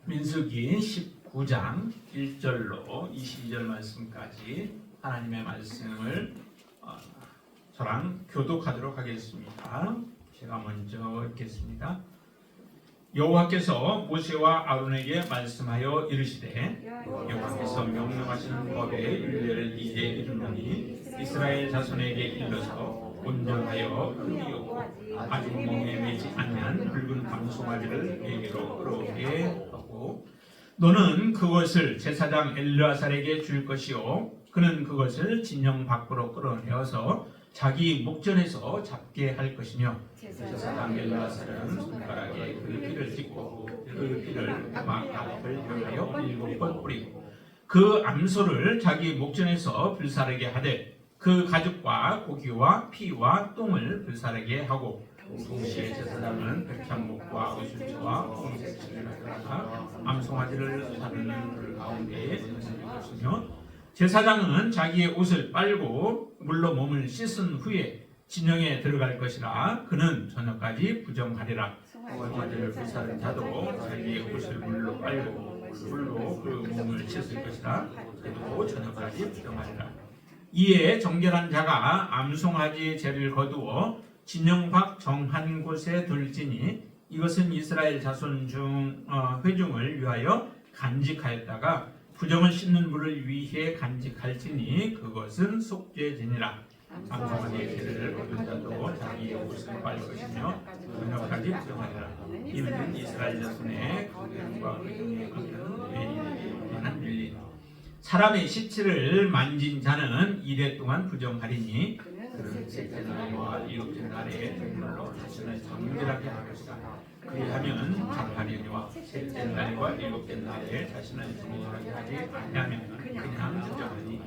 민수기 19장 1절로 22절 말씀까지 하나님의 말씀을 저랑 교독하도록 하겠습니다. 제가 먼저 읽겠습니다. 여호와께서 모세와 아론에게 말씀하여 이르시되 여호와께서 명령하시는 법의 율례를 이제 이르노니 이스라엘 자손에게 일러서 온전하여 흠이없고 아직 멍에 매지 않는 붉은 밤송아지를 내게로 끌어오게 하고 너는 그것을 제사장 엘르아살에게 줄 것이요 그는 그것을 진영 밖으로 끌어내어서 자기 목전에서 잡게 할 것이며 제사장 엘르아살은 손가락에 그 피를 찍고 그 피를 막 앞을 향하여 7번 뿌리고 그 암소를 자기 목전에서 불사르게 하되 그 가죽과 고기와 피와 똥을 불사르게 하고 동시에 제사장은 백향목과 의술초와 홍색칠을 가져다가 암송아지를 자르는 불 가운데에 던질 것이며 제사장은 자기의 옷을 빨고 물로 몸을 씻은 후에 진영에 들어갈 것이라 그는 저녁까지 부정하리라. 송아지를 불사른 자도 자기의 옷을 물로 빨고 물로 그 몸을 씻을 것이라 그도 저녁까지 부정하리라. 이에 정결한 자가 암송아지 죄를 거두어 진영 밖 정한 곳에 둘지니 이것은 이스라엘 자손 중 회중을 위하여 간직하였다가 부정을 씻는 물을 위해 간직할지니 그것은 속죄제니라. 암송아지의 죄를 거둔 자도 자기의 옷을 빨 것이며 저녁까지 부정하리라. 이는 이스라엘 자손의 거듭과 회중의 거듭 외인에게 관한 윤리. 사람의 시체를 만진 자는 이래 동안 부정하리니 그는 셋째 날과 일곱째 날에 정말로 자신을 정결하게 할 것이다. 그리하면 정하리니와 셋째 날과 일곱째 날에 자신을 정결하게 하지 아니하면 그냥 부정하니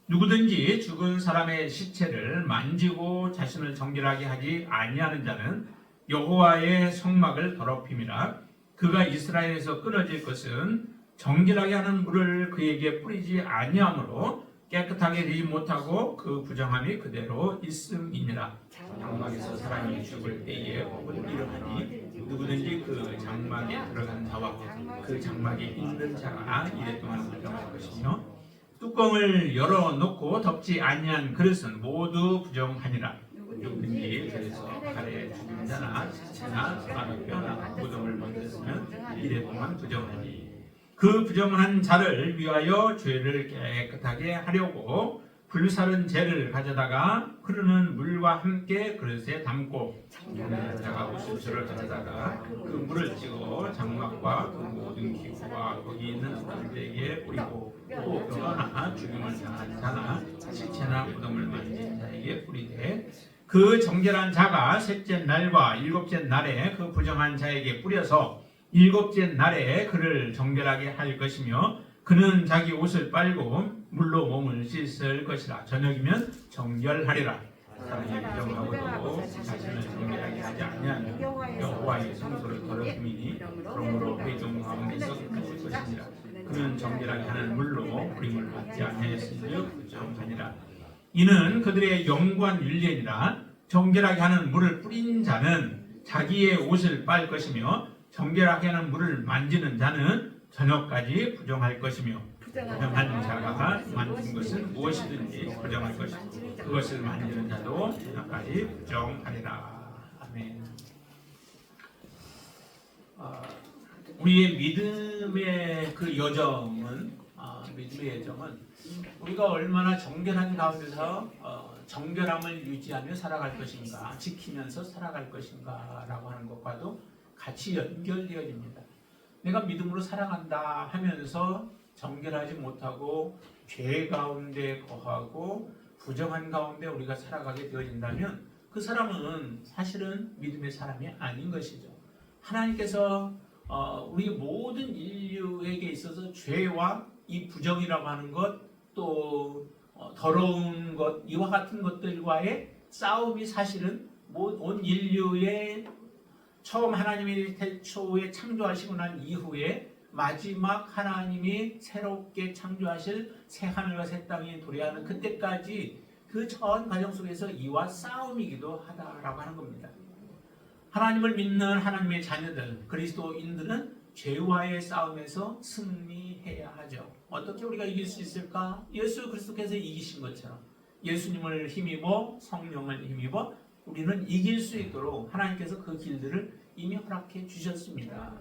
누구든지 죽은 사람의 시체를 만지고 자신을 정결하게 하지 아니하는 자는 여호와의 성막을 더럽힘이라. 그가 이스라엘에서 끊어질 것은 정결하게 하는 물을 그에게 뿌리지 아니하므로 깨끗하게 되지 못하고 그 부정함이 그대로 있음이니라. 장막에서 사람이 죽을 때에 혹은 이러하니 누구든지 그 장막에 들어간 자와 그 장막에 있는 자가 이랫동안 부정할 것이며 뚜껑을 열어놓고 덮지 아니한 그릇은 모두 부정하니라. 누구든지 그래서 칼에 죽은 자나 시체나 사람의 뼈나 무덤을 만졌으면 이랫동안 부정하니 그 부정한 자를 위하여 죄를 깨끗하게 하려고 불사른 재를 가져다가 흐르는 물과 함께 그릇에 담고 정결한 자가 옷을 가져다가 그 물을 찍어 장막과 그 모든 기구와 거기 있는 사람들에게 뿌리고 또 뼈나 죽음을 당한 자나 시체나 무덤을 만진 자에게 뿌리되 그 정결한 자가 셋째 날과 일곱째 날에 그 부정한 자에게 뿌려서 일곱째 날에 그를 정결하게 할 것이며 그는 자기 옷을 빨고 물로 몸을 씻을 것이라. 저녁이면 정결하리라. 사람이 부정하고도 자신을 정결하게 하지 아니하면 여호와의 성소를 더럽힘이니 그러므로 회중 가운데서 끊어질 것이니라. 그는 정결하게 하는 물로 뿌림을 받지 아니하였으므로 부정하니라. 이는 그들의 영구한 율례니라. 정결하게 하는 물을 뿌린 자는 자기의 옷을 빨 것이며 정결하게 하는 물을 만지는 자는 저녁까지 부정할 것이며 부정한 자가 만진 것은 무엇이든지 부정할 것이고 그것을 만지는 자도 저녁까지 부정하리라. 아멘. 우리의 믿음의 그 여정은 우리가 얼마나 정결한 가운데서 정결함을 유지하며 살아갈 것인가, 지키면서 살아갈 것인가 라고 하는 것과도 같이 연결되어집니다. 내가 믿음으로 살아간다 하면서 정결하지 못하고 죄 가운데 거하고 부정한 가운데 우리가 살아가게 되어진다면 그 사람은 사실은 믿음의 사람이 아닌 것이죠. 하나님께서 우리 모든 인류에게 있어서 죄와 이 부정이라고 하는 것, 또 더러운 것, 이와 같은 것들과의 싸움이 사실은 온 인류의 처음 하나님이 태초에 창조하시고 난 이후에 마지막 하나님이 새롭게 창조하실 새 하늘과 새 땅이 도래하는 그때까지 그 전 과정 속에서 이와 싸움이기도 하다라고 하는 겁니다. 하나님을 믿는 하나님의 자녀들, 그리스도인들은 죄와의 싸움에서 승리해야 하죠. 어떻게 우리가 이길 수 있을까? 예수 그리스도께서 이기신 것처럼 예수님을 힘입어 성령을 힘입어 우리는 이길 수 있도록 하나님께서 그 길들을 이미 허락해 주셨습니다.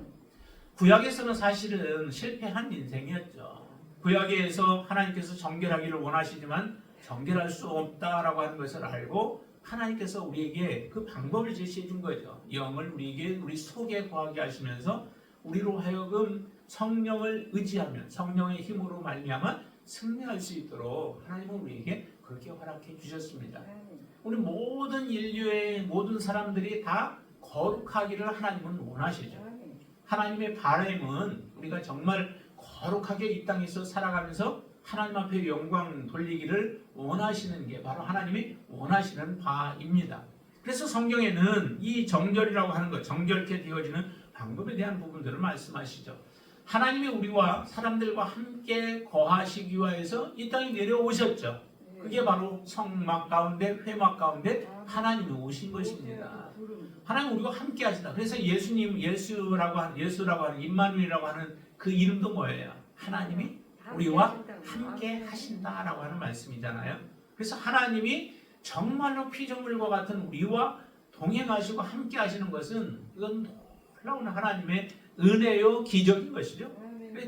구약에서는 사실은 실패한 인생이었죠. 구약에서 하나님께서 정결하기를 원하시지만 정결할 수 없다라고 하는 것을 알고 하나님께서 우리에게 그 방법을 제시해 준 거죠. 영을 우리에게 우리 속에 거하게 하시면서 우리로 하여금 성령을 의지하면 성령의 힘으로 말미암아 승리할 수 있도록 하나님은 우리에게 그렇게 허락해 주셨습니다. 우리 모든 인류의 모든 사람들이 다 거룩하기를 하나님은 원하시죠. 하나님의 바람은 우리가 정말 거룩하게 이 땅에서 살아가면서 하나님 앞에 영광 돌리기를 원하시는 게 바로 하나님이 원하시는 바입니다. 그래서 성경에는 이 정결이라고 하는 것, 정결케 되어지는 방법에 대한 부분들을 말씀하시죠. 하나님이 우리와 사람들과 함께 거하시기 위해서 이 땅에 내려오셨죠. 그게 바로 성막 가운데, 회막 가운데 하나님이 오신 것입니다. 하나님 우리와 함께 하시다. 그래서 예수라고 하는 임마누엘이라고 하는 그 이름도 뭐예요? 하나님이 우리와 함께 하신다라고 하는 말씀이잖아요. 그래서 하나님이 정말로 피조물과 같은 우리와 동행하시고 함께 하시는 것은 이건 놀라운 하나님의 은혜요 기적인 것이죠.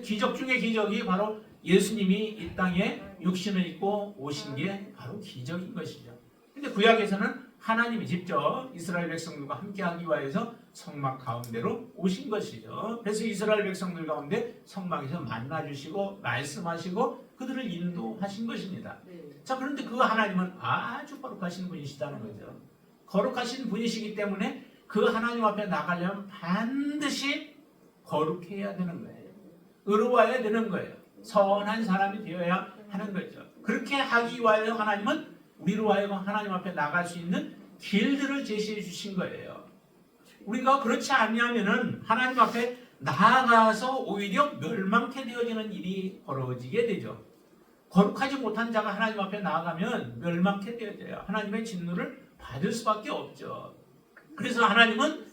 기적 중의 기적이 바로 예수님이 이 땅에 육신을 입고 오신 게 바로 기적인 것이죠. 근데 구약에서는 하나님이 직접 이스라엘 백성들과 함께하기 위해서 성막 가운데로 오신 것이죠. 그래서 이스라엘 백성들 가운데 성막에서 만나주시고 말씀하시고 그들을 인도하신 것입니다. 자, 그런데 그 하나님은 아주 거룩하신 분이시다는 거죠. 거룩하신 분이시기 때문에 그 하나님 앞에 나가려면 반드시 거룩해야 되는 거예요. 의로워야 되는 거예요. 선한 사람이 되어야 하는 거죠. 그렇게 하기 위하여 하나님은 우리로 하여금 하나님 앞에 나갈 수 있는 길들을 제시해 주신 거예요. 우리가 그렇지 않으면은 하나님 앞에 나아가서 오히려 멸망케 되어지는 일이 벌어지게 되죠. 거룩하지 못한 자가 하나님 앞에 나아가면 멸망케 되어져요. 하나님의 진노를 받을 수밖에 없죠. 그래서 하나님은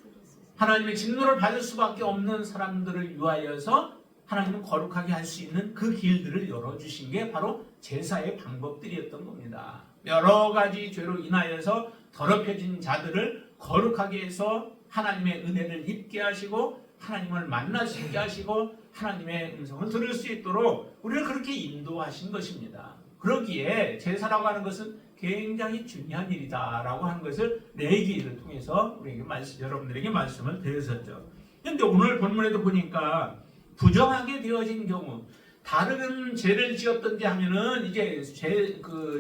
하나님의 진노를 받을 수밖에 없는 사람들을 위하여서 하나님은 거룩하게 할 수 있는 그 길들을 열어주신 게 바로 제사의 방법들이었던 겁니다. 여러 가지 죄로 인하여서 더럽혀진 자들을 거룩하게 해서 하나님의 은혜를 입게 하시고 하나님을 만날 수 있게 하시고 하나님의 음성을 들을 수 있도록 우리를 그렇게 인도하신 것입니다. 그러기에 제사라고 하는 것은 굉장히 중요한 일이다라고 하는 것을 레위기를 통해서 우리에게 여러분들에게 말씀을 드렸었죠. 그런데 오늘 본문에도 보니까 부정하게 되어진 경우 다른 죄를 지었던지 하면은 이제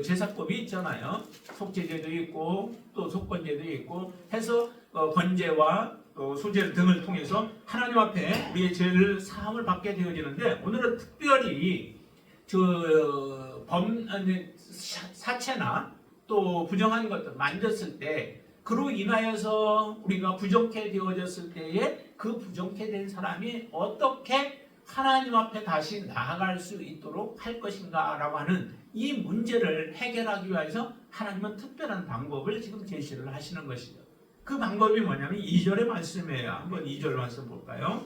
제사법이 있잖아요. 속죄제도 있고 또 속건제도 있고 해서 번제와 수제 등을 통해서 하나님 앞에 우리의 죄를 사함을 받게 되어지는데 오늘은 특별히 사체나 또 부정한 것들 만졌을 때 그로 인하여서 우리가 부정케 되어졌을 때에 그 부정케 된 사람이 어떻게 하나님 앞에 다시 나아갈 수 있도록 할 것인가 라고 하는 이 문제를 해결하기 위해서 하나님은 특별한 방법을 지금 제시를 하시는 것이죠. 그 방법이 뭐냐면 2절의 말씀이에요. 한번 2절 말씀 볼까요?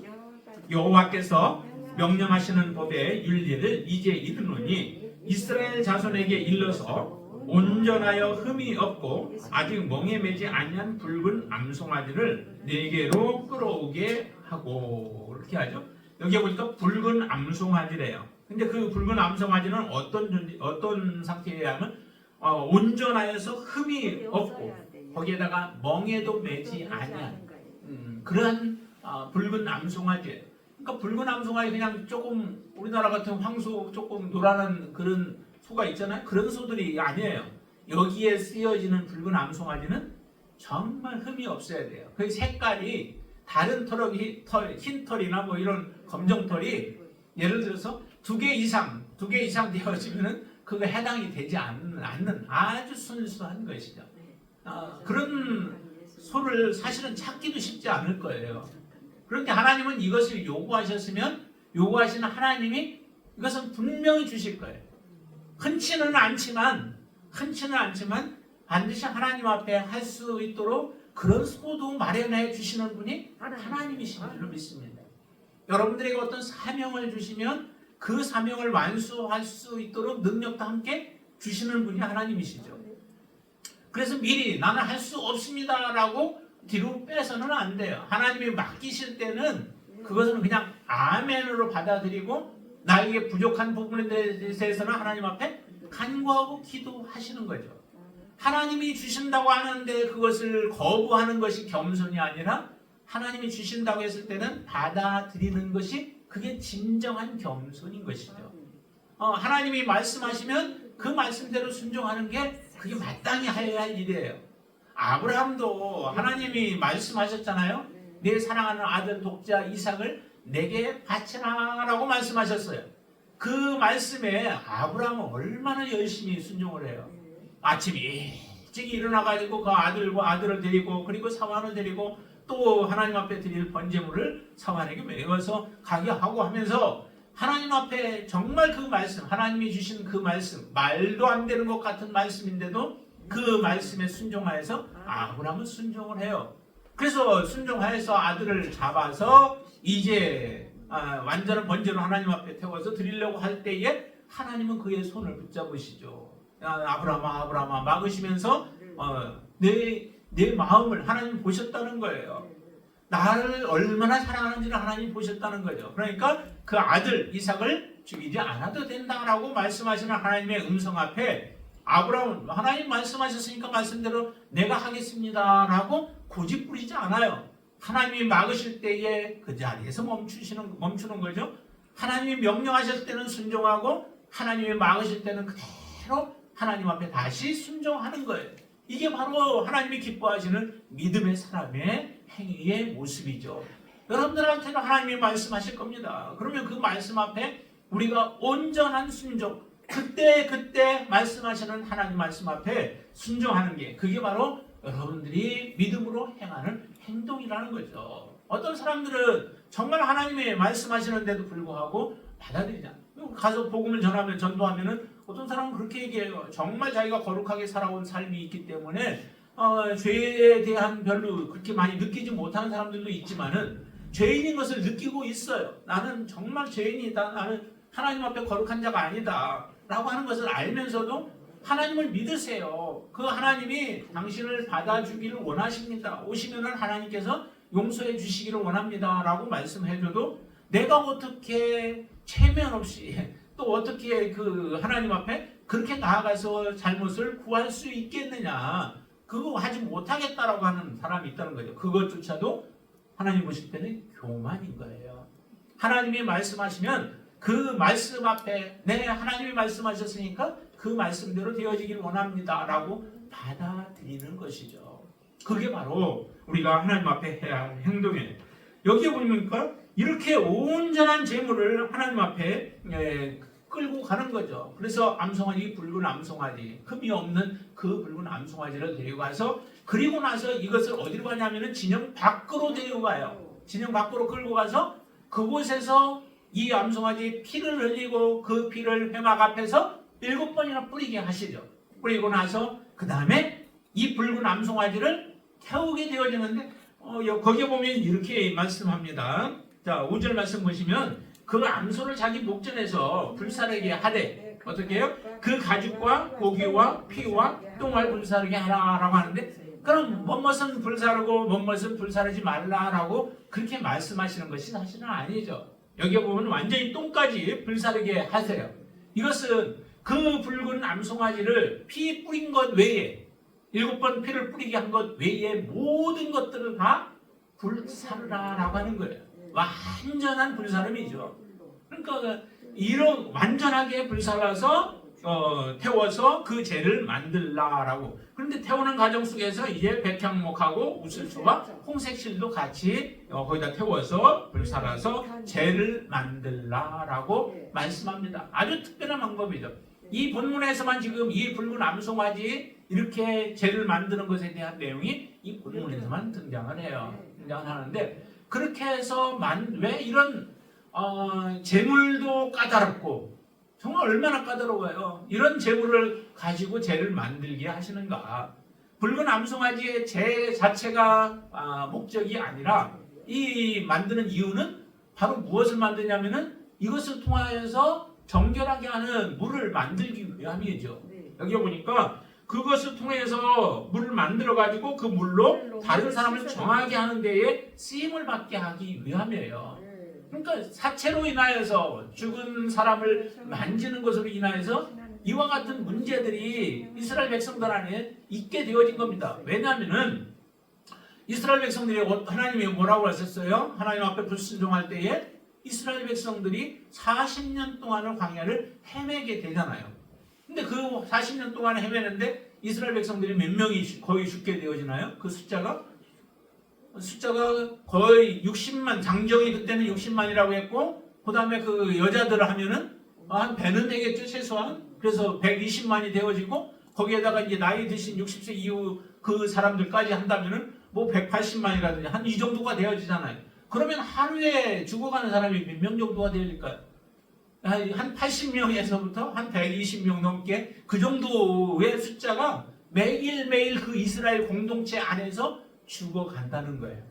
여호와께서 명령하시는 법의 윤리를 이제 이르노니 이스라엘 자손에게 일러서 온전하여 흠이 없고 아직 멍에 매지 아니한 붉은 암송아지를 네게로 끌어오게 하고 이렇게 하죠. 여기 보니까 붉은 암송아지래요. 근데 그 붉은 암송아지는 어떤 상태여야 하면 온전하여서 흠이 없고 거기에다가 멍에도 매지 아니한 그러한 붉은 암송아지예요. 그러니까 붉은 암송아지 그냥 조금 우리나라 같은 황소 조금 노란한 그런 소가 있잖아요. 그런 소들이 아니에요. 여기에 쓰여지는 붉은 암송아지는 정말 흠이 없어야 돼요. 그 색깔이 다른 흰 털이나 뭐 이런 검정 털이 예를 들어서 2개 이상 되어지면은 그거 해당이 되지 않는 아주 순수한 것이죠. 그런 소를 사실은 찾기도 쉽지 않을 거예요. 그런데 하나님은 이것을 요구하시는 하나님이 이것은 분명히 주실 거예요. 흔치는 않지만 반드시 하나님 앞에 할 수 있도록 그런 소도 마련해 주시는 분이 하나님이신 줄로 믿습니다. 여러분들에게 어떤 사명을 주시면 그 사명을 완수할 수 있도록 능력도 함께 주시는 분이 하나님이시죠. 그래서 미리 나는 할 수 없습니다라고 뒤로 빼서는 안 돼요. 하나님이 맡기실 때는 그것은 그냥 아멘으로 받아들이고 나에게 부족한 부분에 대해서는 하나님 앞에 간구하고 기도하시는 거죠. 하나님이 주신다고 하는데 그것을 거부하는 것이 겸손이 아니라 하나님이 주신다고 했을 때는 받아들이는 것이 그게 진정한 겸손인 것이죠. 하나님이 말씀하시면 그 말씀대로 순종하는 게 그게 마땅히 해야 할 일이에요. 아브라함도 하나님이 말씀하셨잖아요. 내 사랑하는 아들 독자 이삭을 내게 바치라 라고 말씀하셨어요. 그 말씀에 아브라함은 얼마나 열심히 순종을 해요. 아침 일찍 일어나가지고 그 아들을 데리고 그리고 사환을 데리고 또 하나님 앞에 드릴 번제물을 사환에게 메워서 가게 하고 하면서 하나님 앞에 정말 그 말씀, 하나님이 주신 그 말씀, 말도 안 되는 것 같은 말씀인데도 그 말씀에 순종하여서 아브라함은 순종을 해요. 그래서 순종하여서 아들을 잡아서 이제 완전한 번제로 하나님 앞에 태워서 드리려고 할 때에 하나님은 그의 손을 붙잡으시죠. 아브라함아 막으시면서 내 마음을 하나님 보셨다는 거예요. 나를 얼마나 사랑하는지를 하나님 보셨다는 거죠. 그러니까 그 아들 이삭을 죽이지 않아도 된다라고 말씀하시는 하나님의 음성 앞에 아브라함은 하나님 말씀하셨으니까 말씀대로 내가 하겠습니다라고 고집 부리지 않아요. 하나님이 막으실 때에 그 자리에서 멈추는 거죠. 하나님이 명령하실 때는 순종하고 하나님이 막으실 때는 그대로 하나님 앞에 다시 순종하는 거예요. 이게 바로 하나님이 기뻐하시는 믿음의 사람의 행위의 모습이죠. 여러분들한테는 하나님이 말씀하실 겁니다. 그러면 그 말씀 앞에 우리가 온전한 순종, 그때 말씀하시는 하나님 말씀 앞에 순종하는 게 그게 바로 여러분들이 믿음으로 행하는 행동이라는 거죠. 어떤 사람들은 정말 하나님이 말씀하시는데도 불구하고 받아들이지 않아요. 가서 복음을 전도하면은 어떤 사람은 그렇게 얘기해요. 정말 자기가 거룩하게 살아온 삶이 있기 때문에 죄에 대한 별로 그렇게 많이 느끼지 못하는 사람들도 있지만은 죄인인 것을 느끼고 있어요. 나는 정말 죄인이다. 나는 하나님 앞에 거룩한 자가 아니다. 라고 하는 것을 알면서도 하나님을 믿으세요. 그 하나님이 당신을 받아주기를 원하십니다. 오시면은 하나님께서 용서해 주시기를 원합니다. 라고 말씀해줘도 내가 어떻게 체면 없이 또 어떻게 그 하나님 앞에 그렇게 나아가서 잘못을 구할 수 있겠느냐. 그거 하지 못하겠다라고 하는 사람이 있다는 거죠. 그것조차도 하나님 보실 때는 교만인 거예요. 하나님이 말씀하시면 그 말씀 앞에 하나님이 말씀하셨으니까 그 말씀대로 되어지길 원합니다 라고 받아들이는 것이죠. 그게 바로 우리가 하나님 앞에 해야 할 행동이에요. 여기에 보니까 이렇게 온전한 재물을 하나님 앞에 끌고 가는 거죠. 그래서 암송아지, 붉은 암송아지, 흠이 없는 그 붉은 암송아지를 데리고 가서 그리고 나서 이것을 어디로 가냐면은 진영 밖으로 데리고 가요. 진영 밖으로 끌고 가서 그곳에서 이 암송아지 피를 흘리고 그 피를 회막 앞에서 7번이나 뿌리게 하시죠. 뿌리고 나서 그 다음에 이 붉은 암송아지를 태우게 되어지는데 거기에 보면 이렇게 말씀합니다. 자, 5절 말씀 보시면 그 암소를 자기 목전에서 불사르게 하되 어떻게 해요? 그 가죽과 고기와 피와 똥을 불사르게 하라라고 하는데 그럼 뭐뭇은 불사르고 뭐뭇은 불사르지 말라라고 그렇게 말씀하시는 것이 사실은 아니죠. 여기 보면 완전히 똥까지 불사르게 하세요. 이것은 그 붉은 암송아지를 피 뿌린 것 외에 7번 피를 뿌리게 한 것 외에 모든 것들을 다 불사르라라고 하는 거예요. 완전한 불사름이죠. 그러니까 이런 완전하게 불살라서 태워서 그 죄를 만들라라고. 그런데 태우는 과정 속에서 이제 백향목하고 우슬초와 홍색실도 같이 거기다 태워서 불살라서 죄를 만들라라고 말씀합니다. 아주 특별한 방법이죠. 이 본문에서만 지금 이 붉은 암송아지 이렇게 죄를 만드는 것에 대한 내용이 이 본문에서만 등장을 해요. 등장을 하는데 그렇게 해서 왜 이런 재물도 까다롭고 정말 얼마나 까다로워요. 이런 재물을 가지고 죄를 만들게 하시는가. 붉은 암송아지의 죄 자체가 목적이 아니라 이 만드는 이유는 바로 무엇을 만드냐면은 이것을 통하여서 정결하게 하는 물을 만들기 위함이죠. 여기 보니까 그것을 통해서 물을 만들어 가지고 그 물로 다른 사람을 정하게 하는 데에 쓰임을 받게 하기 위함이에요. 그러니까 사체로 인하여서 죽은 사람을 만지는 것으로 인하여서 이와 같은 문제들이 이스라엘 백성들 안에 있게 되어진 겁니다. 왜냐하면은 이스라엘 백성들이 하나님이 뭐라고 하셨어요? 하나님 앞에 불순종할 때에 이스라엘 백성들이 40년 동안을 광야를 헤매게 되잖아요. 근데 그 40년 동안 헤매는데 이스라엘 백성들이 몇 명이 거의 죽게 되어지나요? 그 숫자가 거의 60만, 장정이 그때는 60만이라고 했고, 그 다음에 그 여자들을 하면은 한 배는 되겠죠, 최소한. 그래서 120만이 되어지고, 거기에다가 이제 나이 드신 60세 이후 그 사람들까지 한다면은 뭐 180만이라든지 한 이 정도가 되어지잖아요. 그러면 하루에 죽어가는 사람이 몇 명 정도가 되어질까요? 한 80명에서부터 한 120명 넘게 그 정도의 숫자가 매일매일 그 이스라엘 공동체 안에서 죽어간다는 거예요.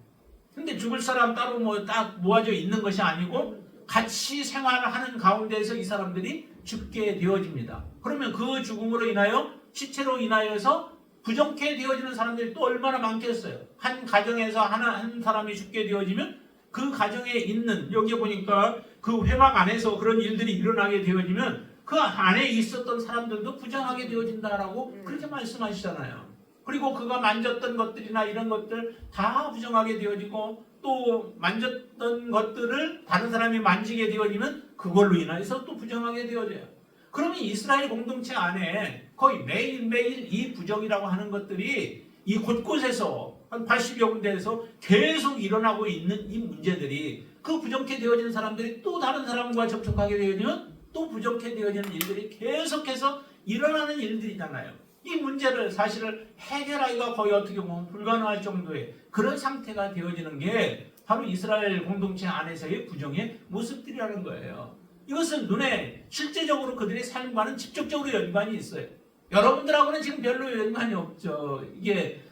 근데 죽을 사람 따로 뭐 딱 모아져 있는 것이 아니고 같이 생활을 하는 가운데에서 이 사람들이 죽게 되어집니다. 그러면 그 죽음으로 인하여 시체로 인하여서 부정케 되어지는 사람들이 또 얼마나 많겠어요. 한 가정에서 한 사람이 죽게 되어지면 그 가정에 있는, 여기 보니까 그 회막 안에서 그런 일들이 일어나게 되어지면 그 안에 있었던 사람들도 부정하게 되어진다라고 그렇게 말씀하시잖아요. 그리고 그가 만졌던 것들이나 이런 것들 다 부정하게 되어지고, 또 만졌던 것들을 다른 사람이 만지게 되어지면 그걸로 인해서 또 부정하게 되어져요. 그러면 이스라엘 공동체 안에 거의 매일매일 이 부정이라고 하는 것들이 이 곳곳에서 한 80여 군데에서 계속 일어나고 있는 이 문제들이, 그 부정케 되어지는 사람들이 또 다른 사람과 접촉하게 되어지면 또 부정케 되어지는 일들이 계속해서 일어나는 일들이잖아요. 이 문제를 사실을 해결하기가 거의 어떻게 보면 불가능할 정도의 그런 상태가 되어지는 게 바로 이스라엘 공동체 안에서의 부정의 모습들이라는 거예요. 이것은 눈에 실제적으로 그들의 삶과는 직접적으로 연관이 있어요. 여러분들하고는 지금 별로 연관이 없죠. 이게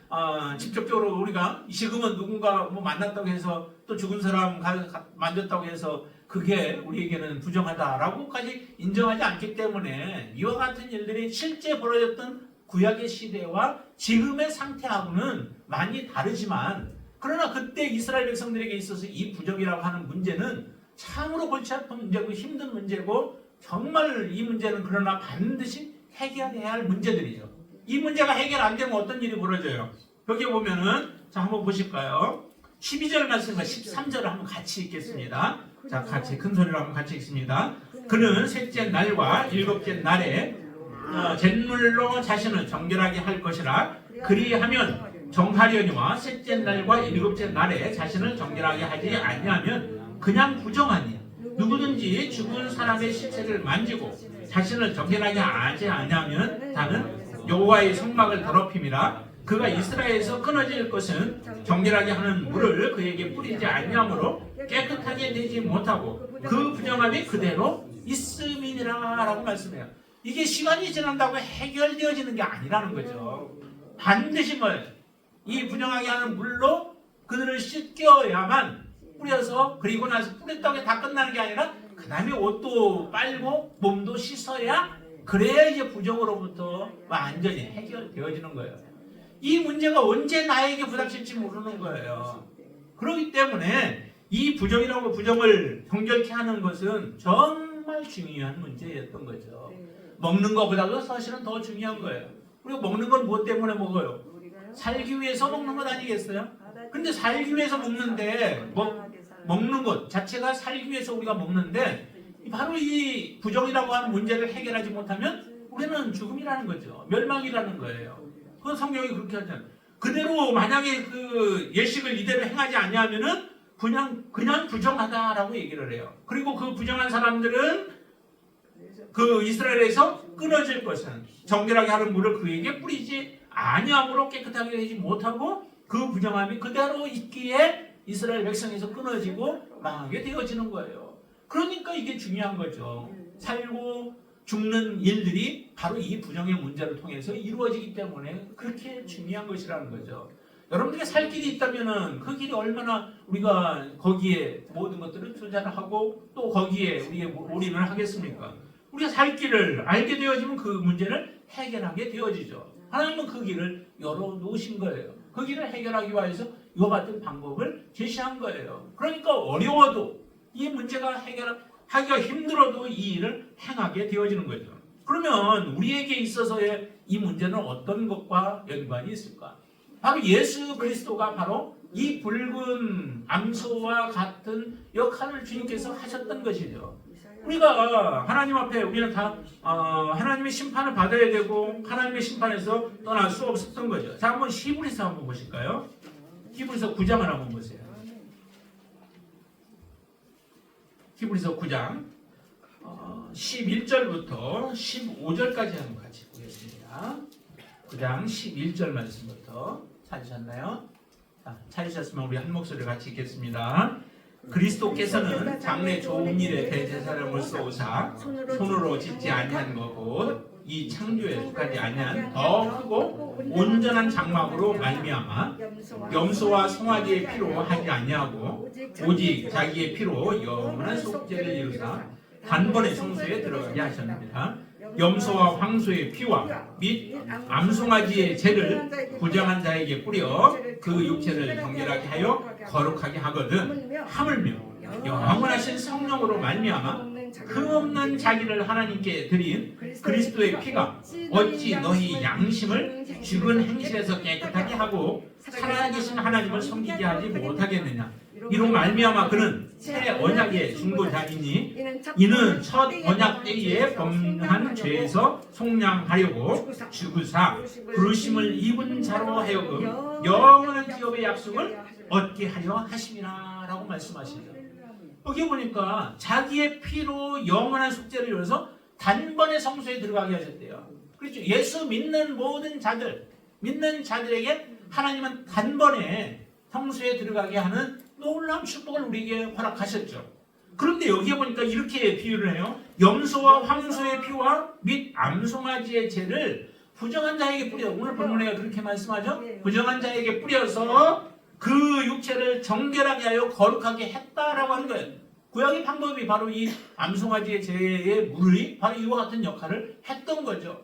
직접적으로 우리가 지금은 누군가 뭐 만났다고 해서 또 죽은 사람 만졌다고 해서 그게 우리에게는 부정하다라고까지 인정하지 않기 때문에 이와 같은 일들이 실제 벌어졌던 구약의 시대와 지금의 상태하고는 많이 다르지만, 그러나 그때 이스라엘 백성들에게 있어서 이 부정이라고 하는 문제는 참으로 골치 아픈 문제고 힘든 문제고, 정말 이 문제는 그러나 반드시 해결해야 할 문제들이죠. 이 문제가 해결 안 되면 어떤 일이 벌어져요? 여기 보면은 자 한번 보실까요? 12절 말씀과 13절을 한번 같이 읽겠습니다. 자, 같이 큰 소리로 한번 같이 읽습니다. 그는 셋째 날과 일곱째 날에 잿물로 자신을 정결하게 할 것이라. 그리하면 정하려니와 셋째 날과 일곱째 날에 자신을 정결하게 하지 아니하면 그냥 부정하니라. 누구든지 죽은 사람의 시체를 만지고 자신을 정결하게 하지 아니하면 다는 여호와의 성막을 더럽힘이라. 그가 이스라엘에서 끊어질 것은 정결하게 하는 물을 그에게 뿌리지 아니하므로 깨끗하게 되지 못하고 그 부정함이 그대로 있음이니라 라고 말씀해요. 이게 시간이 지난다고 해결되어지는 게 아니라는 거죠. 반드시 이 부정하게 하는 물로 그들을 씻겨야만, 뿌려서 그리고 나서 뿌렸다고 다 끝나는 게 아니라 그 다음에 옷도 빨고 몸도 씻어야, 그래야 이제 부정으로부터 완전히 해결되어지는 거예요. 이 문제가 언제 나에게 부닥칠지 모르는 거예요. 그렇기 때문에 이 부정이라고 부정을 정결케 하는 것은 정말 중요한 문제였던 거죠. 먹는 것보다도 사실은 더 중요한 거예요. 그리고 먹는 건 무엇 때문에 먹어요? 살기 위해서 먹는 것 아니겠어요? 근데 살기 위해서 먹는데 먹는 것 자체가 살기 위해서 우리가 먹는데, 바로 이 부정이라고 하는 문제를 해결하지 못하면 우리는 죽음이라는 거죠. 멸망이라는 거예요. 그 성경이 그렇게 하잖아요. 그대로 만약에 그 예식을 이대로 행하지 않냐면은 그냥 부정하다라고 얘기를 해요. 그리고 그 부정한 사람들은 그 이스라엘에서 끊어질 것은 정결하게 하는 물을 그에게 뿌리지 아니함으로 깨끗하게 되지 못하고 그 부정함이 그대로 있기에 이스라엘 백성에서 끊어지고 망하게 되어지는 거예요. 그러니까 이게 중요한 거죠. 살고 죽는 일들이 바로 이 부정의 문제를 통해서 이루어지기 때문에 그렇게 중요한 것이라는 거죠. 여러분들에게 살 길이 있다면은 그 길이 얼마나 우리가 거기에 모든 것들을 투자를 하고 또 거기에 우리가 올인을 하겠습니까? 우리가 살 길을 알게 되어지면 그 문제를 해결하게 되어지죠. 하나님은 그 길을 열어놓으신 거예요. 그 길을 해결하기 위해서 이와 같은 방법을 제시한 거예요. 그러니까 어려워도 이 문제가 해결하기가 힘들어도 이 일을 행하게 되어지는 거죠. 그러면 우리에게 있어서의 이 문제는 어떤 것과 연관이 있을까? 바로 예수 그리스도가 바로 이 붉은 암소와 같은 역할을 주님께서 하셨던 것이죠. 우리가 하나님 앞에 우리는 다 하나님의 심판을 받아야 되고 하나님의 심판에서 떠날 수 없었던 거죠. 자, 한번 히브리서 한번 보실까요? 히브리서 9장을 한번 보세요. 히브리서 9장 11절부터 15절까지 한번 같이 보겠습니다. 9장 11절 말씀부터 찾으셨나요? 자, 찾으셨으면 우리 한 목소리를 같이 읽겠습니다. 그리스도께서는 장래 좋은 일에 대제사장을 쏘사 손으로 짓지 아니한 것 곧 이 창조에 속하지 아니한 더 크고 온전한 장막으로 말미암아 염소와 송아지의 피로 하지 아니하고 오직 자기의 피로 영원한 속죄를 이루사 단번에 성소에 들어가게 하셨습니다. 염소와 황소의 피와 및 암송아지의 죄를 부정한 자에게 뿌려 그 육체를 정결하게 하여 거룩하게 하거든 하물며 영원하신 성령으로 말미암아 흠없는 자기를 하나님께 드린 그리스도의 피가 어찌 너희 양심을 죽은 행실에서 깨끗하게 하고 살아계신 하나님을 섬기게 하지 못하겠느냐. 이로 말미암아 그는 새 언약의 중보자이니 이는 첫 언약 때에 범한 죄에서 속량하려고 죽으사 부르심을 입은 자로 하여금 영원한 기업의 약속을 얻게 하려 하심이라 라고 말씀하시죠. 여기 보니까 자기의 피로 영원한 속죄를 이루어서 단번에 성소에 들어가게 하셨대요. 그렇죠. 예수 믿는 모든 자들, 믿는 자들에게 하나님은 단번에 성소에 들어가게 하는 놀라운 축복을 우리에게 허락하셨죠. 그런데 여기에 보니까 이렇게 비유를 해요. 염소와 황소의 피와 및 암송아지의 죄를 부정한 자에게 뿌려. 오늘 본문에 그렇게 말씀하죠. 부정한 자에게 뿌려서 그 육체를 정결하게 하여 거룩하게 했다라고 하는 거예요. 구약의 방법이 바로 이 암송아지의 죄의 물이 바로 이와 같은 역할을 했던 거죠.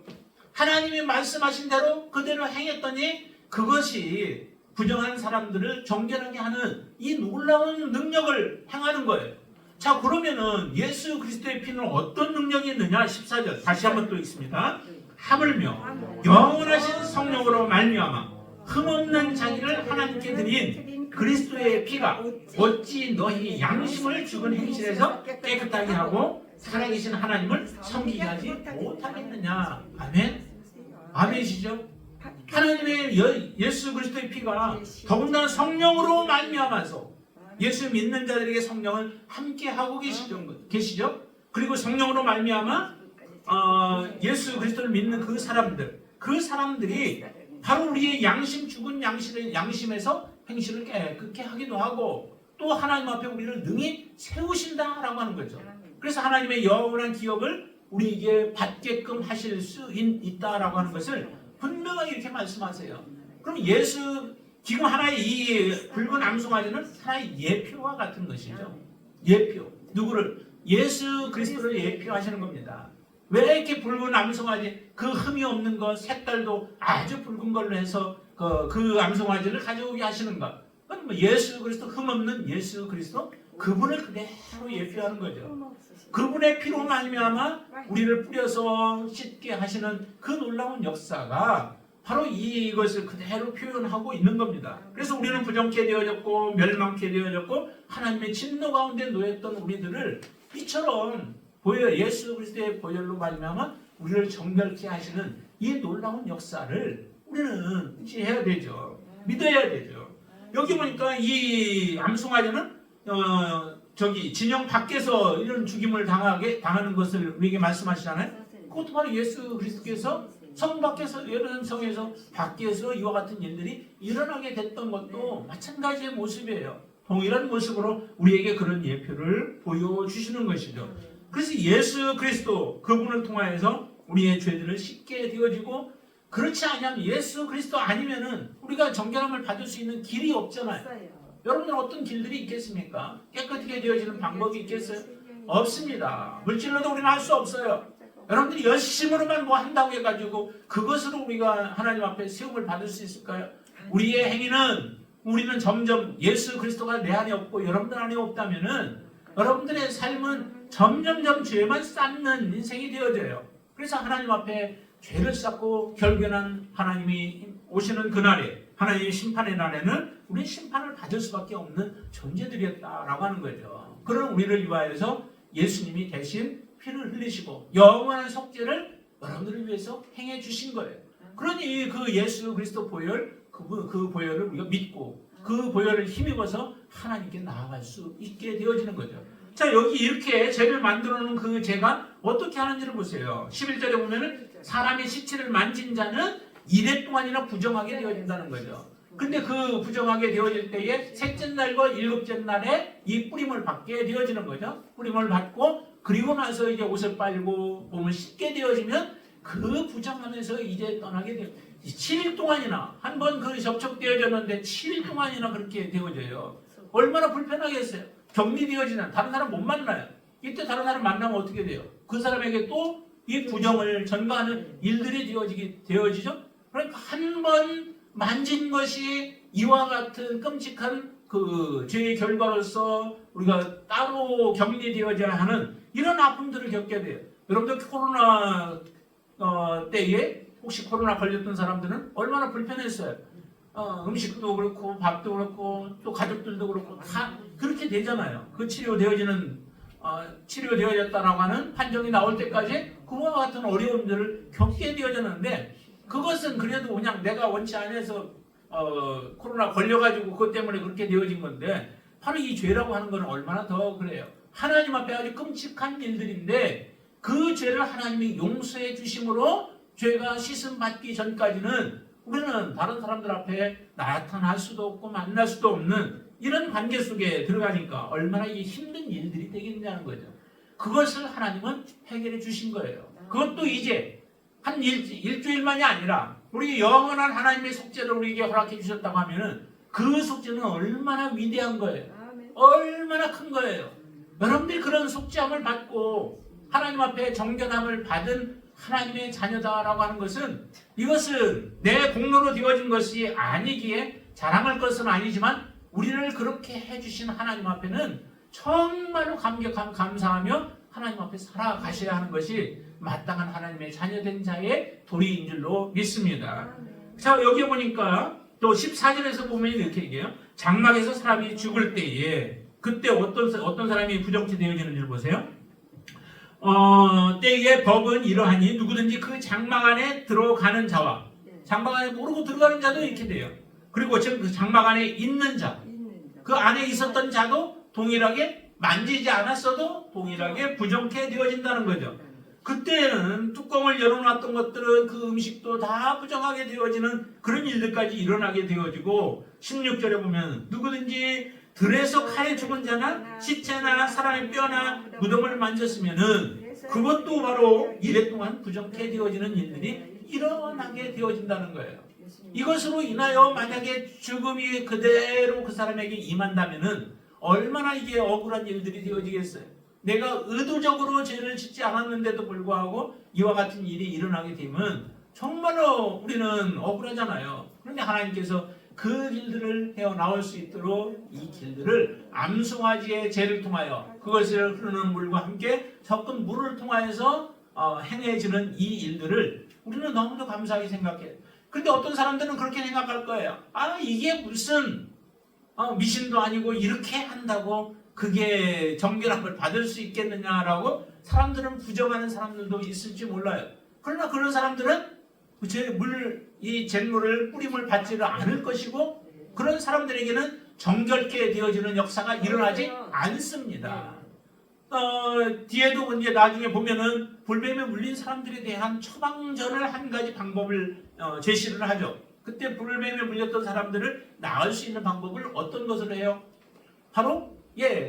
하나님이 말씀하신 대로 그대로 행했더니 그것이 부정한 사람들을 정결하게 하는 이 놀라운 능력을 행하는 거예요. 자, 그러면은 예수 그리스도의 피는 어떤 능력이 있느냐? 14절 다시 한번 또 읽습니다. 하물며 영원하신 성령으로 말미암아 흠없는 자기를 하나님께 드린 그리스도의 피가 어찌 너희 양심을 죽은 행실에서 깨끗하게 하고 살아계신 하나님을 섬기게 하지 못하겠느냐. 아멘. 아멘이시죠? 하나님의 예수 그리스도의 피가 더군다나 성령으로 말미암아서 예수 믿는 자들에게 성령을 함께 하고 계시죠? 그리고 성령으로 말미암아 예수 그리스도를 믿는 그 사람들이 바로 우리의 양심 죽은 양심에서 행실을 깨끗게 하기도 하고 또 하나님 앞에 우리를 능히 세우신다라고 하는 거죠. 그래서 하나님의 영원한 기업을 우리에게 받게끔 하실 수 있다라고 하는 것을 분명하게 이렇게 말씀하세요. 그럼 지금 하나의 이 붉은 암송아지는 하나의 예표와 같은 것이죠. 예표. 누구를? 예수 그리스도를 예표하시는 겁니다. 왜 이렇게 붉은 암송아지, 그 흠이 없는 것, 색깔도 아주 붉은 걸로 해서 그 암송아지를 가져오게 하시는가? 그건 뭐 예수 그리스도, 흠 없는 예수 그리스도, 그분을 그대로 예표하는 거죠. 그분의 피로 말미암아 우리를 뿌려서 씻게 하시는 그 놀라운 역사가 바로 이것을 그대로 표현하고 있는 겁니다. 그래서 우리는 부정케 되어졌고 멸망케 되어졌고 하나님의 진노 가운데 놓였던 우리들을 이처럼 예수 그리스도의 보혈로 말미암아 우리를 정결케 하시는 이 놀라운 역사를 우리는 해야 되죠. 믿어야 되죠. 여기 보니까 이 암송아지는 진영 밖에서 이런 죽임을 당하는 것을 우리에게 말씀하시잖아요. 그것도 바로 예수 그리스도께서 성 밖에서, 예루살렘 성에서 밖에서 이와 같은 일들이 일어나게 됐던 것도 마찬가지의 모습이에요. 동일한 모습으로 우리에게 그런 예표를 보여주시는 것이죠. 그래서 예수 그리스도 그분을 통하여서 우리의 죄들을 씻게 되어지고 그렇지 않으면 예수 그리스도 아니면은 우리가 정결함을 받을 수 있는 길이 없잖아요. 여러분들 어떤 길들이 있겠습니까? 깨끗하게 되어지는 방법이 있겠어요? 없습니다. 물질로도 우리는 할 수 없어요. 여러분들이 열심으로만 뭐 한다고 해가지고 그것으로 우리가 하나님 앞에 세움을 받을 수 있을까요? 우리의 행위는 우리는 점점 예수 그리스도가 내 안에 없고 여러분들 안에 없다면은 여러분들의 삶은 점점점 죄만 쌓는 인생이 되어져요. 그래서 하나님 앞에 죄를 쌓고 결국에는 하나님이 오시는 그날에 하나님의 심판의 날에는 우리는 심판을 받을 수밖에 없는 존재들이었다라고 하는 거죠. 그런 우리를 위하여서 예수님이 대신 피를 흘리시고 영원한 속죄를 여러분들을 위해서 행해 주신 거예요. 그러니 그 예수 그리스도 보혈 그 보혈을 우리가 믿고 그 보혈을 힘입어서 하나님께 나아갈 수 있게 되어지는 거죠. 자, 여기 이렇게 죄를 만들어 놓은 그 죄가 어떻게 하는지를 보세요. 11절에 보면은 사람의 시체를 만진 자는 이래 동안이나 부정하게 되어진다는 거죠. 근데 그 부정하게 되어질 때에 셋째 날과 일곱째 날에 이 뿌림을 받게 되어지는 거죠. 뿌림을 받고 그리고 나서 이제 옷을 빨고 몸을 씻게 되어지면 그 부정하면서 이제 떠나게 돼요. 7일 동안이나 한 번 그 접촉되어졌는데 7일 동안이나 그렇게 되어져요. 얼마나 불편하겠어요. 격리되어지는 다른 사람 못 만나요. 이때 다른 사람 만나면 어떻게 돼요? 그 사람에게 또 이 부정을 전가하는 일들이 되어지죠. 그러니까 한 번 만진 것이 이와 같은 끔찍한 그 죄의 결과로서 우리가 따로 격리되어져야 하는 이런 아픔들을 겪게 돼요. 여러분들 코로나 때에 혹시 코로나 걸렸던 사람들은 얼마나 불편했어요. 음식도 그렇고 밥도 그렇고 또 가족들도 그렇고 다 그렇게 되잖아요. 그 치료되어졌다라고 하는 판정이 나올 때까지 그와 같은 어려움들을 겪게 되어졌는데 그것은 그래도 그냥 내가 원치 않아서 코로나 걸려가지고 그것 때문에 그렇게 되어진 건데 바로 이 죄라고 하는 건 얼마나 더 그래요. 하나님 앞에 아주 끔찍한 일들인데 그 죄를 하나님이 용서해 주심으로 죄가 씻음받기 전까지는 우리는 다른 사람들 앞에 나타날 수도 없고 만날 수도 없는 이런 관계 속에 들어가니까 얼마나 이 힘든 일들이 되겠냐는 거죠. 그것을 하나님은 해결해 주신 거예요. 그것도 이제 한 일주일만이 아니라 우리 영원한 하나님의 속죄를 우리에게 허락해 주셨다고 하면은 그 속죄는 얼마나 위대한 거예요. 얼마나 큰 거예요. 여러분들이 그런 속죄함을 받고 하나님 앞에 정결함을 받은 하나님의 자녀다라고 하는 것은 이것은 내 공로로 되어진 것이 아니기에 자랑할 것은 아니지만 우리를 그렇게 해주신 하나님 앞에는 정말로 감사하며 하나님 앞에 살아가셔야 하는 것이 마땅한 하나님의 자녀된 자의 도리인 줄로 믿습니다. 자, 여기 보니까 또 14절에서 보면 이렇게 얘기해요. 장막에서 사람이 죽을 때에 그때 어떤 사람이 부정치 되어지는지를 보세요. 때에 법은 이러하니 누구든지 그 장막 안에 들어가는 자와 장막 안에 모르고 들어가는 자도 이렇게 돼요. 그리고 지금 그 장막 안에 있는 자, 그 안에 있었던 자도 동일하게 만지지 않았어도 동일하게 부정케 되어진다는 거죠. 그때는 뚜껑을 열어놨던 것들은 그 음식도 다 부정하게 되어지는 그런 일들까지 일어나게 되어지고 16절에 보면 누구든지 들에서 칼에 죽은 자나 시체나 사람의 뼈나 무덤을 만졌으면은 그것도 바로 이래 동안 부정케 되어지는 일들이 일어나게 되어진다는 거예요. 이것으로 인하여 만약에 죽음이 그대로 그 사람에게 임한다면은 얼마나 이게 억울한 일들이 되어지겠어요. 내가 의도적으로 죄를 짓지 않았는데도 불구하고 이와 같은 일이 일어나게 되면 정말로 우리는 억울하잖아요. 그런데 하나님께서 그 길들을 헤어나올 수 있도록 이 길들을 암송아지의 죄를 통하여 그것을 흐르는 물과 함께 섞은 물을 통하여서 행해지는 이 일들을 우리는 너무도 감사하게 생각해요. 근데 어떤 사람들은 그렇게 생각할 거예요. 이게 무슨 미신도 아니고 이렇게 한다고 그게 정결함을 받을 수 있겠느냐라고 사람들은 부정하는 사람들도 있을지 몰라요. 그러나 그런 사람들은 이 잿물을 뿌림을 받지를 않을 것이고 그런 사람들에게는 정결케 되어지는 역사가 일어나지 않습니다. 뒤에도 이제 나중에 보면은 불뱀에 물린 사람들에 대한 처방전을 한 가지 방법을 제시를 하죠. 그때 불뱀에 물렸던 사람들을 나을 수 있는 방법을 어떤 것을 해요? 바로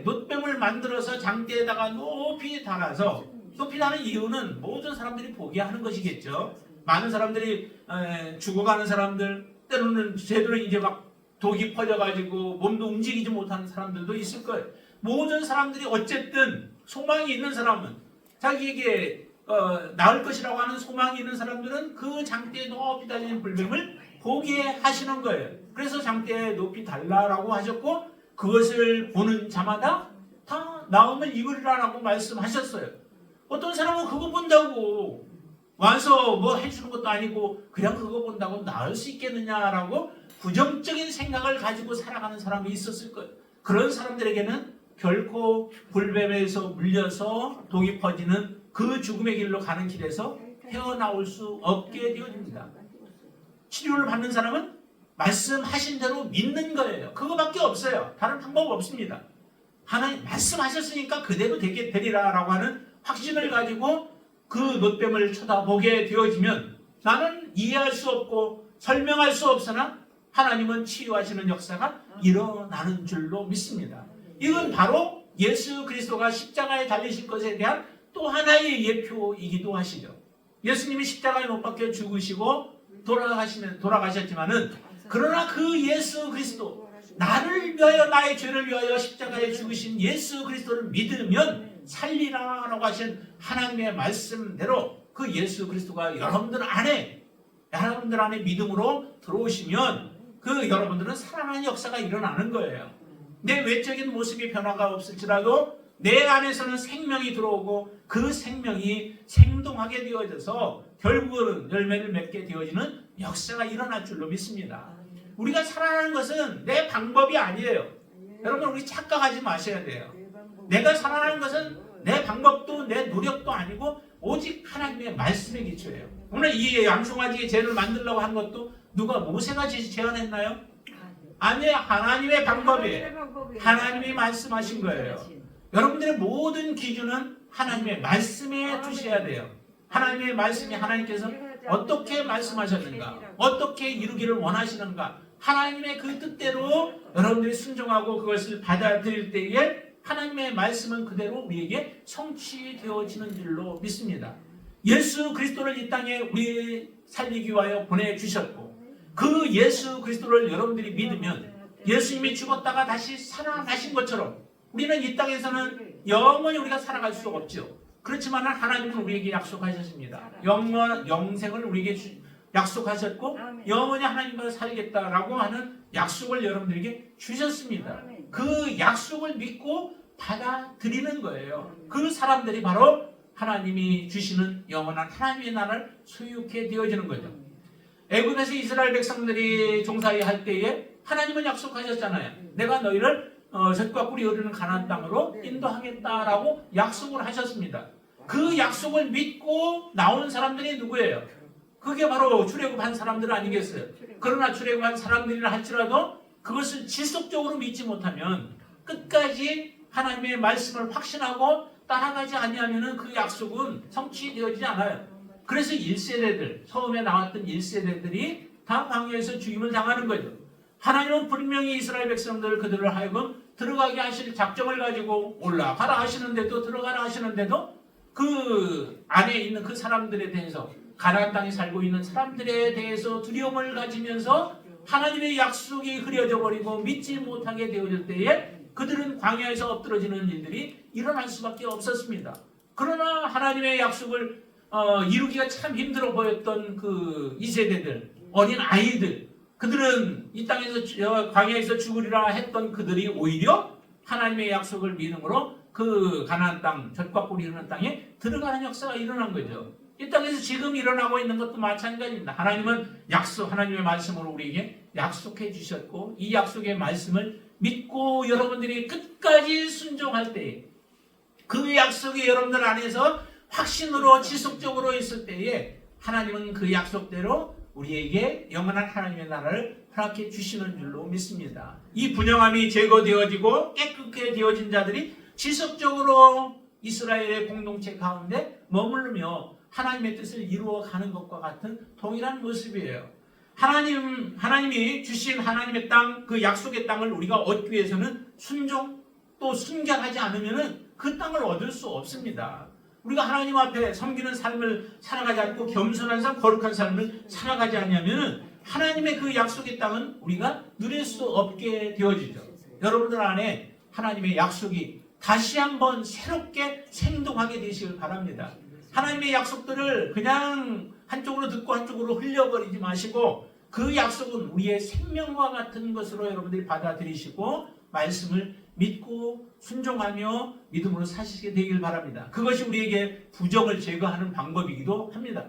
놋뱀을 만들어서 장대에다가 높이 달아서 높이 다는 이유는 모든 사람들이 보게 하는 것이겠죠. 많은 사람들이 죽어가는 사람들, 때로는 제대로 이제 막 독이 퍼져가지고 몸도 움직이지 못하는 사람들도 있을 거예요. 모든 사람들이 어쨌든 소망이 있는 사람은 자기에게 나을 것이라고 하는 소망이 있는 사람들은 그 장대에 높이 달리는 불뱀을 보게 하시는 거예요. 그래서 장대에 높이 달라라고 하셨고 그것을 보는 자마다 다 나음을 입으리라라고 말씀하셨어요. 어떤 사람은 그거 본다고 와서 뭐 해주는 것도 아니고 그냥 그거 본다고 나을 수 있겠느냐라고 부정적인 생각을 가지고 살아가는 사람이 있었을 거예요. 그런 사람들에게는 결코 불뱀에서 물려서 독이 퍼지는 그 죽음의 길로 가는 길에서 헤어나올 수 없게 되어집니다. 치료를 받는 사람은 말씀하신 대로 믿는 거예요. 그거밖에 없어요. 다른 방법 없습니다. 하나님 말씀하셨으니까 그대로 되리라라고 하는 확신을 가지고 그 놋뱀을 쳐다보게 되어지면 나는 이해할 수 없고 설명할 수 없으나 하나님은 치유하시는 역사가 일어나는 줄로 믿습니다. 이건 바로 예수 그리스도가 십자가에 달리신 것에 대한 또 하나의 예표이기도 하시죠. 예수님이 십자가에 못 박혀 죽으시고 돌아가셨지만은 그러나 그 예수 그리스도 나를 위하여 나의 죄를 위하여 십자가에 죽으신 예수 그리스도를 믿으면 살리라라고 하신 하나님의 말씀대로 그 예수 그리스도가 여러분들 안에 믿음으로 들어오시면 그 여러분들은 살아나는 역사가 일어나는 거예요. 내 외적인 모습이 변화가 없을지라도 내 안에서는 생명이 들어오고 그 생명이 생동하게 되어져서 결국은 열매를 맺게 되어지는 역사가 일어날 줄로 믿습니다. 우리가 살아나는 것은 내 방법이 아니에요. 여러분 우리 착각하지 마셔야 돼요. 내가 살아나는 것은 내 방법도 내 노력도 아니고 오직 하나님의 말씀에 기초해요. 오늘 이 양송아지의 재를 만들려고 한 것도 누가 모세가 제안했나요? 아니에요. 하나님의 방법이에요. 하나님이 말씀하신 거예요. 여러분들의 모든 기준은 하나님의 말씀에 두셔야 돼요. 하나님의 말씀이 하나님께서 어떻게 말씀하셨는가, 어떻게 이루기를 원하시는가, 하나님의 그 뜻대로 여러분들이 순종하고 그것을 받아들일 때에 하나님의 말씀은 그대로 우리에게 성취되어지는 줄로 믿습니다. 예수 그리스도를 이 땅에 우리 살리기 위하여 보내주셨고 그 예수 그리스도를 여러분들이 믿으면 예수님이 죽었다가 다시 살아나신 것처럼 우리는 이 땅에서는 영원히 우리가 살아갈 수 없죠. 그렇지만 하나님은 우리에게 약속하셨습니다. 영생을 우리에게 약속하셨고 영원히 하나님과 살겠다라고 하는 약속을 여러분들에게 주셨습니다. 그 약속을 믿고 받아들이는 거예요. 그 사람들이 바로 하나님이 주시는 영원한 하나님의 나라를 소유케 되어지는 거죠. 애굽에서 이스라엘 백성들이 종살이 할 때에 하나님은 약속하셨잖아요. 내가 너희를 젖과 꿀이 흐르는 가나안 땅으로 인도하겠다라고 약속을 하셨습니다. 그 약속을 믿고 나온 사람들이 누구예요? 그게 바로 출애굽한 사람들 아니겠어요? 그러나 출애굽한 사람들이라 할지라도 그것을 지속적으로 믿지 못하면 끝까지 하나님의 말씀을 확신하고 따라가지 아니하면 그 약속은 성취되어지지 않아요. 그래서 1세대들, 처음에 나왔던 1세대들이 다 광야에서 죽임을 당하는 거죠. 하나님은 분명히 이스라엘 백성들 그들을 하여금 들어가게 하실 작정을 가지고 올라가라 하시는데도 들어가라 하시는데도 그 안에 있는 그 사람들에 대해서 가나안 땅에 살고 있는 사람들에 대해서 두려움을 가지면서 하나님의 약속이 흐려져 버리고 믿지 못하게 되어질 때에 그들은 광야에서 엎드러지는 일들이 일어날 수밖에 없었습니다. 그러나 하나님의 약속을 이루기가 참 힘들어 보였던 그 2세대들, 어린 아이들, 그들은 이 땅에서 광야에서 죽으리라 했던 그들이 오히려 하나님의 약속을 믿음으로 그 가나안 땅, 젖과 꿀이 흐르는 땅에 들어가는 역사가 일어난 거죠. 이 땅에서 지금 일어나고 있는 것도 마찬가지입니다. 하나님은 하나님의 말씀으로 우리에게 약속해 주셨고 이 약속의 말씀을 믿고 여러분들이 끝까지 순종할 때 그 약속이 여러분들 안에서 확신으로 지속적으로 있을 때에 하나님은 그 약속대로 우리에게 영원한 하나님의 나라를 허락해 주시는 줄로 믿습니다. 이 분영함이 제거되어지고 깨끗게 되어진 자들이 지속적으로 이스라엘의 공동체 가운데 머무르며 하나님의 뜻을 이루어가는 것과 같은 동일한 모습이에요. 하나님이 주신 하나님의 땅, 그 약속의 땅을 우리가 얻기 위해서는 순종 또 순결하지 않으면 그 땅을 얻을 수 없습니다. 우리가 하나님 앞에 섬기는 삶을 살아가지 않고 겸손한 삶, 거룩한 삶을 살아가지 않냐면 하나님의 그 약속의 땅은 우리가 누릴 수 없게 되어지죠. 여러분들 안에 하나님의 약속이 다시 한번 새롭게 생동하게 되시길 바랍니다. 하나님의 약속들을 그냥 한쪽으로 듣고 한쪽으로 흘려버리지 마시고 그 약속은 우리의 생명과 같은 것으로 여러분들이 받아들이시고 말씀을 믿고 순종하며 믿음으로 사시게 되길 바랍니다. 그것이 우리에게 부정을 제거하는 방법이기도 합니다.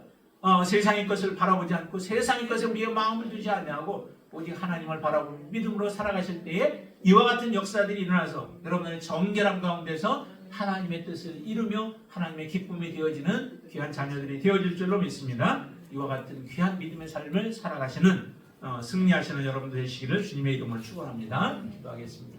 세상의 것을 바라보지 않고 세상의 것에 우리의 마음을 두지 아니하고 오직 하나님을 바라보고 믿음으로 살아가실 때에 이와 같은 역사들이 일어나서 여러분의 정결함 가운데서 하나님의 뜻을 이루며 하나님의 기쁨이 되어지는 귀한 자녀들이 되어질 줄로 믿습니다. 이와 같은 귀한 믿음의 삶을 살아가시는 승리하시는 여러분들 되시기를 주님의 이름으로 축원합니다. 기도하겠습니다.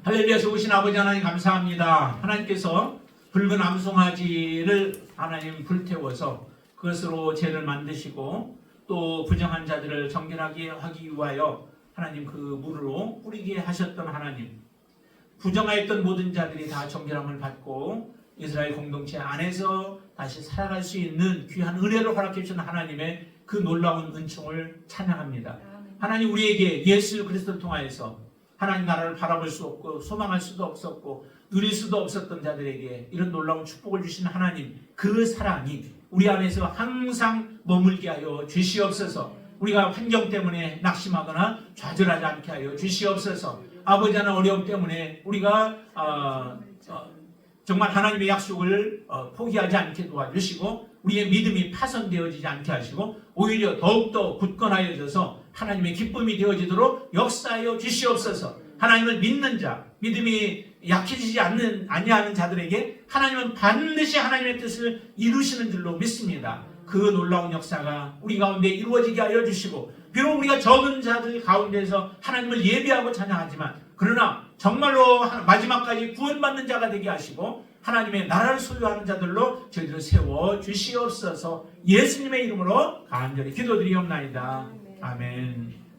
할렐루야. 좋으신 아버지 하나님 감사합니다. 하나님께서 붉은 암송아지를 하나님 불태워서 그것으로 죄를 만드시고 또 부정한 자들을 정결하게 하기 위하여 하나님 그 물으로 뿌리게 하셨던 하나님, 부정하였던 모든 자들이 다 정결함을 받고 이스라엘 공동체 안에서 다시 살아갈 수 있는 귀한 은혜를 허락해 주신 하나님의 그 놀라운 은총을 찬양합니다. 하나님 우리에게 예수 그리스도를 통하여서 하나님 나라를 바라볼 수 없고 소망할 수도 없었고 누릴 수도 없었던 자들에게 이런 놀라운 축복을 주신 하나님, 그 사랑이 우리 안에서 항상 머물게 하여 주시옵소서. 우리가 환경 때문에 낙심하거나 좌절하지 않게 하여 주시옵소서. 아버지 하나 어려움 때문에 우리가 정말 하나님의 약속을 포기하지 않게 도와주시고 우리의 믿음이 파손되어지지 않게 하시고 오히려 더욱더 굳건하여져서 하나님의 기쁨이 되어지도록 역사하여 주시옵소서. 하나님을 믿는 자, 믿음이 약해지지 아니하는 자들에게 하나님은 반드시 하나님의 뜻을 이루시는 줄로 믿습니다. 그 놀라운 역사가 우리 가운데 이루어지게 하여 주시고 비록 우리가 적은 자들 가운데서 하나님을 예배하고 찬양하지만 그러나 정말로 마지막까지 구원받는 자가 되게 하시고 하나님의 나라를 소유하는 자들로 저희들을 세워 주시옵소서. 예수님의 이름으로 간절히 기도드리옵나이다. 아멘.